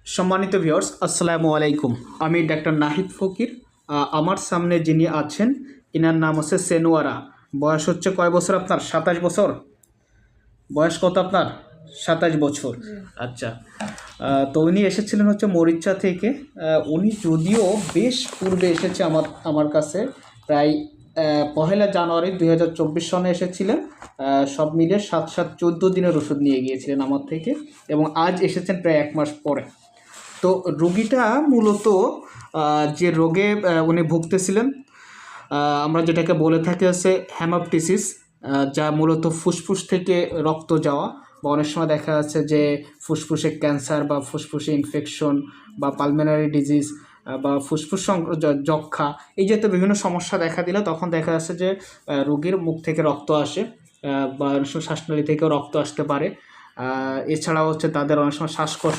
সম্মানিত ভিউয়ার্স, আসসালামু আলাইকুম। আমি ডাক্তার নাহিদ ফকির। আমার সামনে যিনি আছেন ইনার নাম হচ্ছে সেনুয়ারা। বয়স হচ্ছে কয় বছর আপনার? 27 বছর। বয়স কত আপনার? 27 বছর। আচ্ছা। তো উনি এসেছিলেন হচ্ছে মরিচা থেকে। উনি যদিও বেশ পূর্বে এসেছে আমার কাছে, প্রায় 1 জানুয়ারি 2024 সনে এসেছিলেন। সব মিলিয়ে 7-7-14 দিনের ওষুধ নিয়ে গিয়েছিলেন আমার থেকে, এবং আজ এসেছেন প্রায় 1 মাস পরে। তো রোগীটা মূলত যে রোগে উনি ভুগতেছিলেন, আমরা যেটাকে বলে থাকি হচ্ছে হেমাপটিসিস, যা মূলত ফুসফুস থেকে রক্ত যাওয়া, বা অনেক সময় দেখা যাচ্ছে যে ফুসফুসে ক্যান্সার বা ফুসফুসে ইনফেকশন বা পালমেনারি ডিজিজ বা ফুসফুস যক্ষা, এই জাতীয় বিভিন্ন সমস্যা দেখা দিলে তখন দেখা যাচ্ছে যে রোগীর মুখ থেকে রক্ত আসে, বা অনেক সময় শ্বাসনালী থেকেও রক্ত আসতে পারে। এছাড়াও হচ্ছে তাদের অনেক সময় শ্বাসকষ্ট